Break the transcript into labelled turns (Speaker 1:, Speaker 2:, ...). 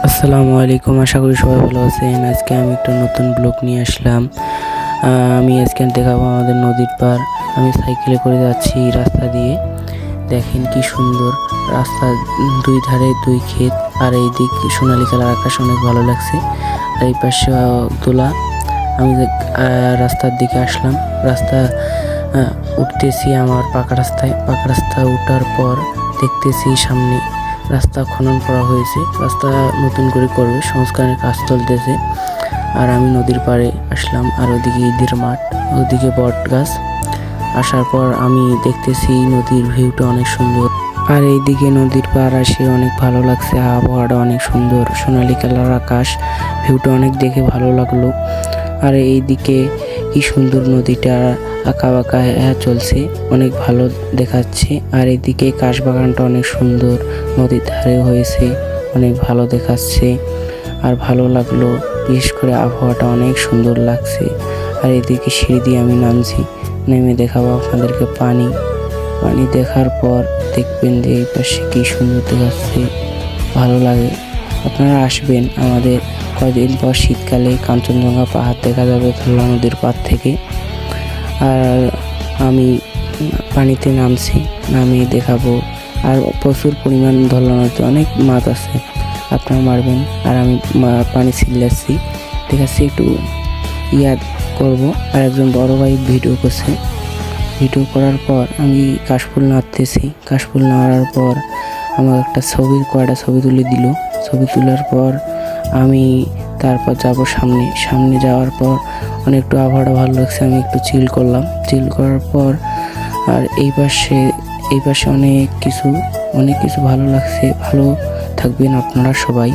Speaker 1: আসসালামু আলাইকুম, আশা করি সবাই ভালো আছেন। আজকে আমি একটা নতুন ব্লগ নিয়ে আসলাম। আমি আজকে দেখাবো আমাদের নদীর পার। আমি সাইকেলে করে যাচ্ছি রাস্তা দিয়ে। দেখেন কি সুন্দর রাস্তা, দুই ধারে দুই ক্ষেত, আর এই দিক সোনালী কালার আকাশ, অনেক ভালো লাগছে। আর এই পাশে তোলা। আমি রাস্তার দিকে আসলাম। রাস্তা উঠতেছি আমার পাকা রাস্তা উঠার পর দেখতেছি সামনে রাস্তা খনন করা হয়েছে। রাস্তা নতুন করে করবে, সংস্কারের কাজ চলতেছে। আর আমি নদীর পাড়ে আসলাম, আর ওদিকে ঈদের মাঠ, ওদিকে বট গাছ। আসার পর আমি দেখতেছি নদীর ভিউটা অনেক সুন্দর। আর এইদিকে নদীর পাড় আসে অনেক ভালো লাগছে, আবহাওয়াটা অনেক সুন্দর, সোনালী কালার আকাশ, ভিউটা অনেক দেখে ভালো লাগলো। আর এইদিকে কি সুন্দর নদীটা আঁকা বাঁকা চলছে, অনেক ভালো দেখাচ্ছে। আর এদিকে কাশবাগানটা অনেক সুন্দর, নদীর ধারে হয়েছে, অনেক ভালো দেখাচ্ছে। আর ভালো লাগলো, বিশেষ করে আবহাওয়াটা অনেক সুন্দর লাগছে। আর এদিকে সিঁড়ি দিয়ে আমি নামছি, নেমে দেখাবো আপনাদেরকে পানি। দেখার পর দেখবেন যে এই পাশে কি সুন্দর দেখাচ্ছে, ভালো লাগে। আপনারা আসবেন, আমাদের কয়েকদিন পর শীতকালে কাঞ্চনজঙ্ঘা পাহাড় দেখা যাবে ধরলা নদীর পাড় থেকে। আর আমি পানিতে নামিয়ে দেখাবো। আর প্রচুর পরিমাণ ধরলা নদীতে অনেক মাছ আছে, আপনারা মারবেন। আর আমি পানি ছিলাচ্ছি, দেখাচ্ছি, একটু করব। আর একজন বড় ভাই ভিডিও করছে। ভিডিও করার পর আমি কাশফুল নাড়ার পর আমার একটা কয়টা ছবি তুলে দিল। ছবি তোলার পর আমি তারপর যাব সামনে যাওয়ার পর অনেকটা আবহাওয়াটা ভালো লাগছে, আমি একটু চিল করার পর। আর এই পাশে অনেক কিছু ভালো লাগছে। ভালো থাকবেন আপনারা সবাই।